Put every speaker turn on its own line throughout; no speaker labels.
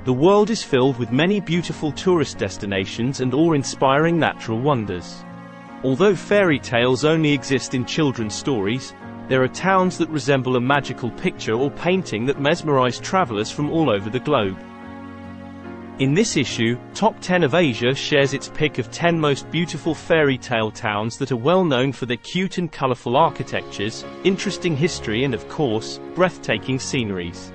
The world is filled with many beautiful tourist destinations and awe-inspiring natural wonders. Although fairy tales only exist in children's stories, there are towns that resemble a magical picture or painting that mesmerize travelers from all over the globe. In this issue, Top 10 of Asia shares its pick of 10 most beautiful fairy tale towns that are well known for their cute and colorful architectures, interesting history and of course, breathtaking sceneries.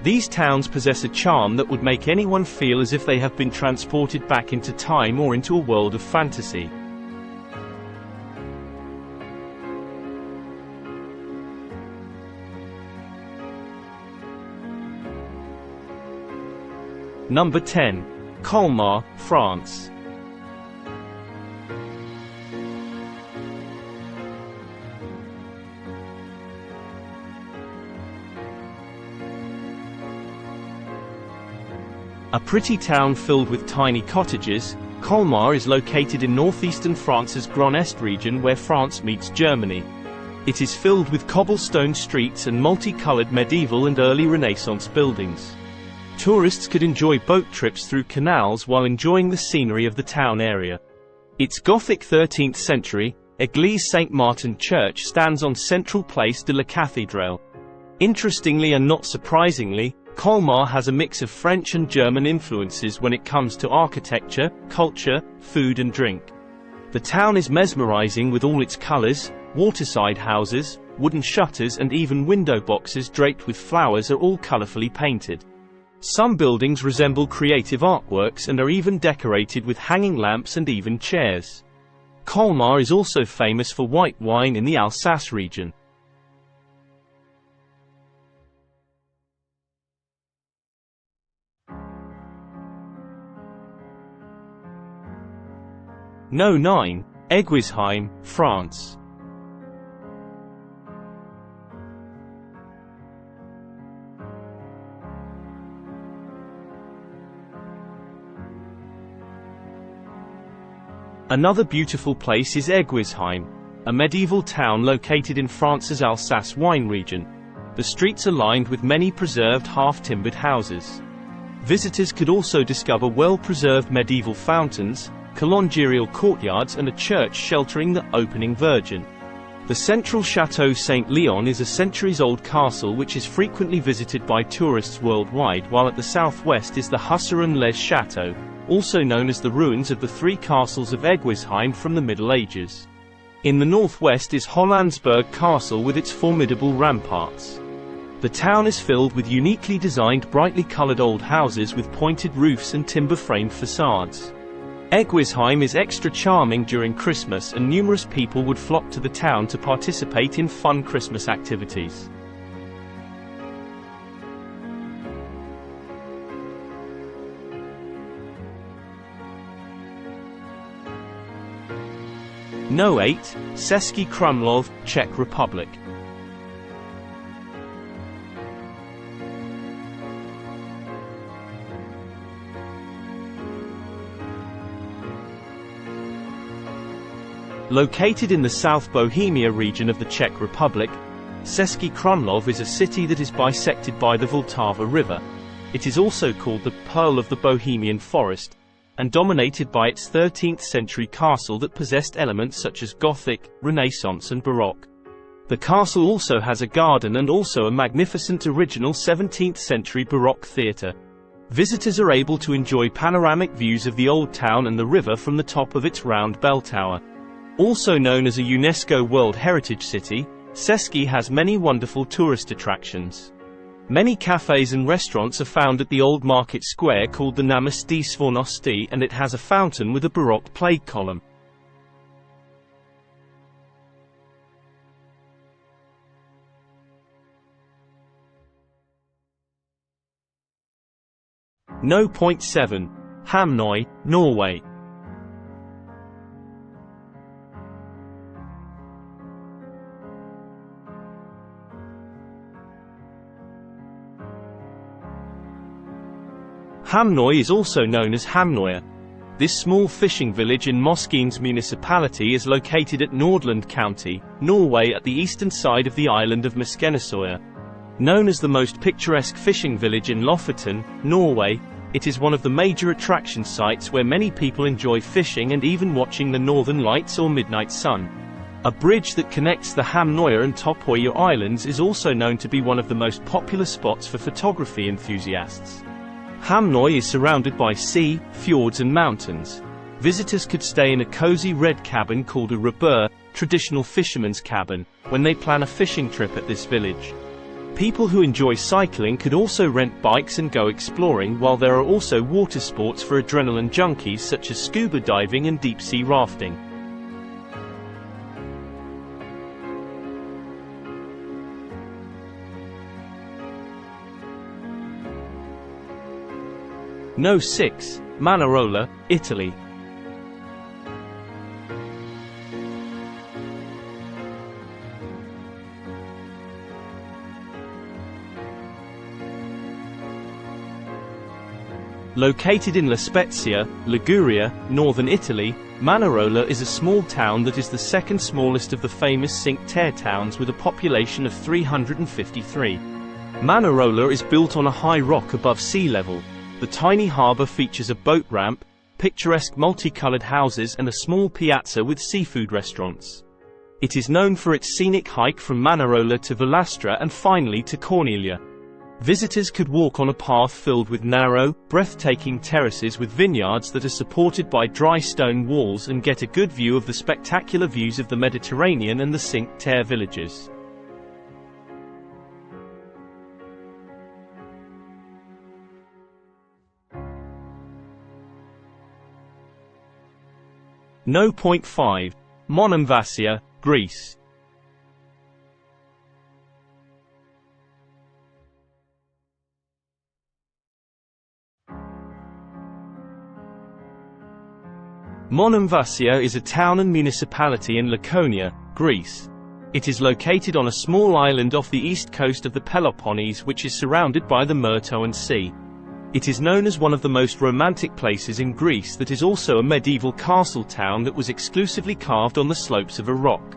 These towns possess a charm that would make anyone feel as if they have been transported back into time or into a world of fantasy. Number 10. Colmar, France. A pretty town filled with tiny cottages, Colmar is located in northeastern France's Grand Est region where France meets Germany. It is filled with cobblestone streets and multicolored medieval and early Renaissance buildings. Tourists could enjoy boat trips through canals while enjoying the scenery of the town area. Its Gothic 13th century, Église Saint-Martin church stands on Central Place de la Cathédrale. Interestingly and not surprisingly, Colmar has a mix of French and German influences when it comes to architecture, culture, food and drink. The town is mesmerizing with all its colors. Waterside houses, wooden shutters and even window boxes draped with flowers are all colorfully painted. Some buildings resemble creative artworks and are even decorated with hanging lamps and even chairs. Colmar is also famous for white wine in the Alsace region. No. 9. Eguisheim, France. Another beautiful place is Eguisheim, a medieval town located in France's Alsace wine region. The streets are lined with many preserved half-timbered houses. Visitors could also discover well-preserved medieval fountains, colongerial courtyards and a church sheltering the opening Virgin. The central Château Saint-Léon is a centuries-old castle which is frequently visited by tourists worldwide, while at the southwest is the Husseron-les Château, also known as the ruins of the three castles of Eguisheim from the Middle Ages. In the northwest is Hollandsberg Castle with its formidable ramparts. The town is filled with uniquely designed brightly colored old houses with pointed roofs and timber-framed facades. Eguisheim is extra charming during Christmas and numerous people would flock to the town to participate in fun Christmas activities. No. 8. Český Krumlov, Czech Republic. Located in the South Bohemia region of the Czech Republic, Český Krumlov is a city that is bisected by the Vltava River. It is also called the Pearl of the Bohemian Forest, and dominated by its 13th century castle that possessed elements such as Gothic, Renaissance and Baroque. The castle also has a garden and also a magnificent original 17th century Baroque theatre. Visitors are able to enjoy panoramic views of the old town and the river from the top of its round bell tower. Also known as a UNESCO World Heritage City, Český has many wonderful tourist attractions. Many cafes and restaurants are found at the old market square called the Náměstí Svornosti, and it has a fountain with a Baroque plaque column. No. 7. Hamnøy, Norway. Hamnøy is also known as Hamnøya. This small fishing village in Moskines municipality is located at Nordland County, Norway at the eastern side of the island of Moskenesøya. Known as the most picturesque fishing village in Lofoten, Norway, It is one of the major attraction sites where many people enjoy fishing and even watching the northern lights or midnight sun. A bridge that connects the Hamnøy and Topøya Islands is also known to be one of the most popular spots for photography enthusiasts. Hamnøy is surrounded by sea, fjords and mountains. Visitors could stay in a cozy red cabin called a rebur, traditional fisherman's cabin, when they plan a fishing trip at this village. People who enjoy cycling could also rent bikes and go exploring, while there are also water sports for adrenaline junkies such as scuba diving and deep-sea rafting. No. 6. Manarola, Italy. Located in La Spezia, Liguria, northern Italy, Manarola is a small town that is the second smallest of the famous Cinque Terre towns with a population of 353. Manarola is built on a high rock above sea level. The tiny harbour features a boat ramp, picturesque multicolored houses and a small piazza with seafood restaurants. It is known for its scenic hike from Manarola to Velastra and finally to Cornelia. Visitors could walk on a path filled with narrow, breathtaking terraces with vineyards that are supported by dry stone walls and get a good view of the spectacular views of the Mediterranean and the Cinque Terre villages. No. 5. Monemvasia, Greece. Monemvasia is a town and municipality in Laconia, Greece. It is located on a small island off the east coast of the Peloponnese, which is surrounded by the Myrtoan Sea. It is known as one of the most romantic places in Greece that is also a medieval castle town that was exclusively carved on the slopes of a rock.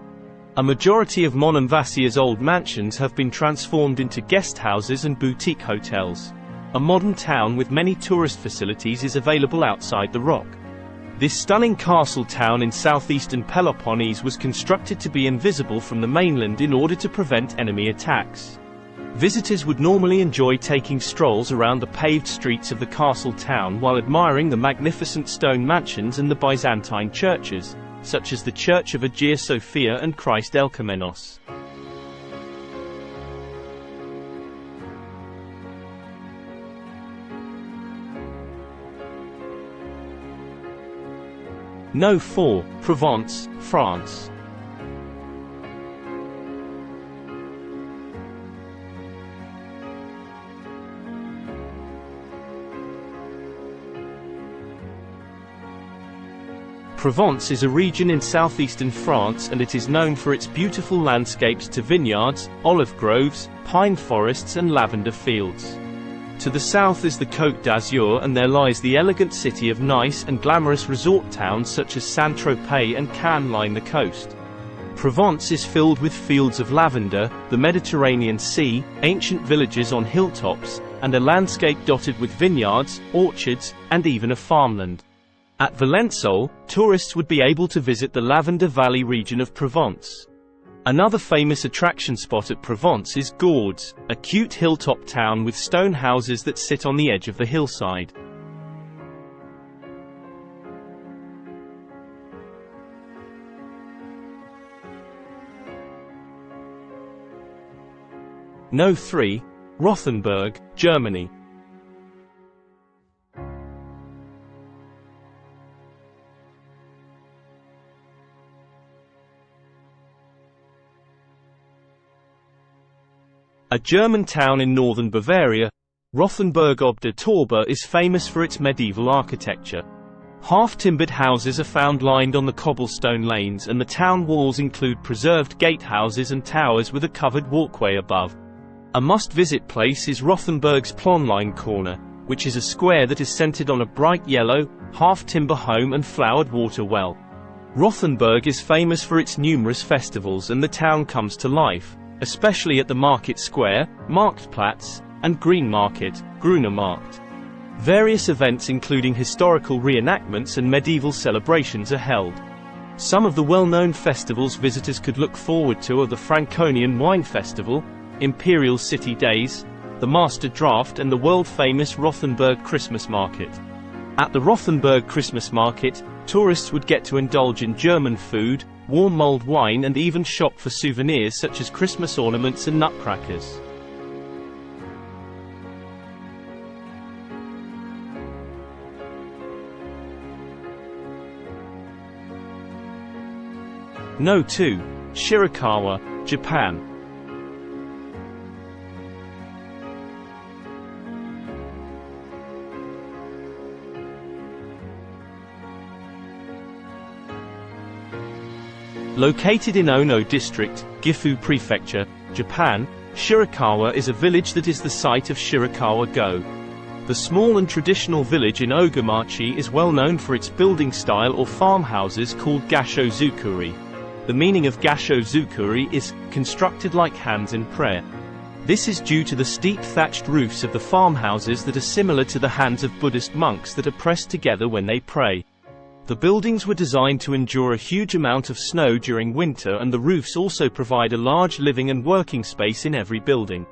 A majority of Monemvasia's old mansions have been transformed into guest houses and boutique hotels. A modern town with many tourist facilities is available outside the rock. This stunning castle town in southeastern Peloponnese was constructed to be invisible from the mainland in order to prevent enemy attacks. Visitors would normally enjoy taking strolls around the paved streets of the castle town while admiring the magnificent stone mansions and the Byzantine churches, such as the Church of Hagia Sophia and Christ Elkomenos. No. 4. Provence, France. Provence is a region in southeastern France and it is known for its beautiful landscapes to vineyards, olive groves, pine forests and lavender fields. To the south is the Côte d'Azur and there lies the elegant city of Nice, and glamorous resort towns such as Saint-Tropez and Cannes line the coast. Provence is filled with fields of lavender, the Mediterranean Sea, ancient villages on hilltops, and a landscape dotted with vineyards, orchards, and even a farmland. At Valençol, tourists would be able to visit the Lavender Valley region of Provence. Another famous attraction spot at Provence is Gordes, a cute hilltop town with stone houses that sit on the edge of the hillside. No. 3. Rothenburg, Germany. A German town in northern Bavaria, Rothenburg ob der Tauber is famous for its medieval architecture. Half-timbered houses are found lined on the cobblestone lanes, and the town walls include preserved gatehouses and towers with a covered walkway above. A must-visit place is Rothenburg's Plonline Corner, which is a square that is centered on a bright yellow, half-timber home and flowered water well. Rothenburg is famous for its numerous festivals, and the town comes to life, especially at the Market Square, Marktplatz, and Green Market, Grüner Markt. Various events including historical reenactments and medieval celebrations are held. Some of the well-known festivals visitors could look forward to are the Franconian Wine Festival, Imperial City Days, the Master Draft and the world-famous Rothenburg Christmas Market. At the Rothenburg Christmas Market, tourists would get to indulge in German food, warm mulled wine and even shop for souvenirs such as Christmas ornaments and nutcrackers. No. 2. Shirakawa, Japan. Located in Ono District, Gifu Prefecture, Japan, Shirakawa is a village that is the site of Shirakawa-go. The small and traditional village in Ogamachi is well known for its building style or farmhouses called gasho-zukuri. The meaning of gasho-zukuri is, constructed like hands in prayer. This is due to the steep thatched roofs of the farmhouses that are similar to the hands of Buddhist monks that are pressed together when they pray. The buildings were designed to endure a huge amount of snow during winter, and the roofs also provide a large living and working space in every building.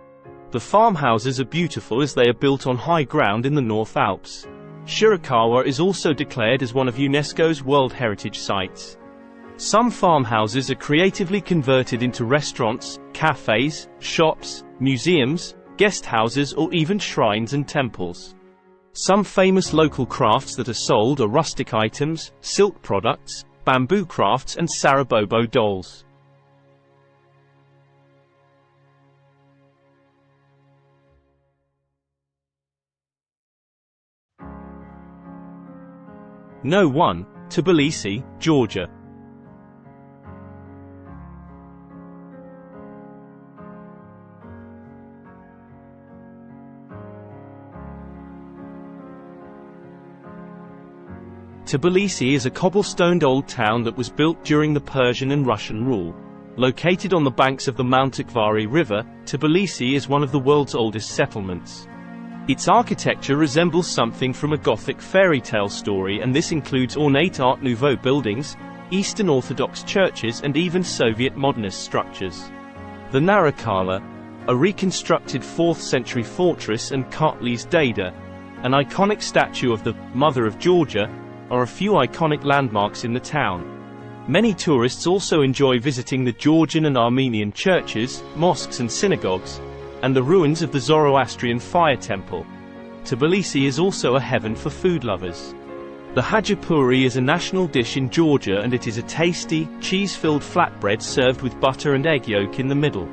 The farmhouses are beautiful as they are built on high ground in the North Alps. Shirakawa is also declared as one of UNESCO's World Heritage Sites. Some farmhouses are creatively converted into restaurants, cafes, shops, museums, guest houses or even shrines and temples. Some famous local crafts that are sold are rustic items, silk products, bamboo crafts and sarabobo dolls. No. 1. Tbilisi, Georgia. Tbilisi is a cobblestoned old town that was built during the Persian and Russian rule. Located on the banks of the Monemvasia River, Tbilisi is one of the world's oldest settlements. Its architecture resembles something from a Gothic fairy tale story, and this includes ornate Art Nouveau buildings, Eastern Orthodox churches and even Soviet modernist structures. The Manarola, a reconstructed 4th century fortress, and Kartlis Deda, an iconic statue of the Mother of Georgia, are a few iconic landmarks in the town. Many tourists also enjoy visiting the Georgian and Armenian churches, mosques and synagogues, and the ruins of the Zoroastrian fire temple. Tbilisi is also a heaven for food lovers. The hachapuri is a national dish in Georgia, and it is a tasty, cheese-filled flatbread served with butter and egg yolk in the middle.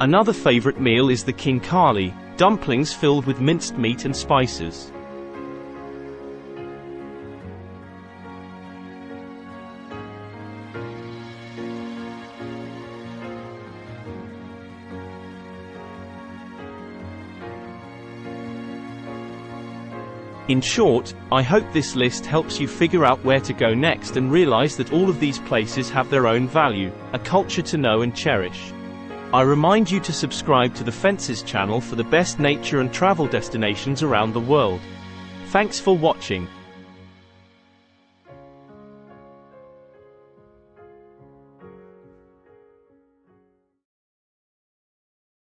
Another favorite meal is the khinkali, dumplings filled with minced meat and spices. In short, I hope this list helps you figure out where to go next and realize that all of these places have their own value, a culture to know and cherish. I remind you to subscribe to the Fences channel for the best nature and travel destinations around the world. Thanks for watching.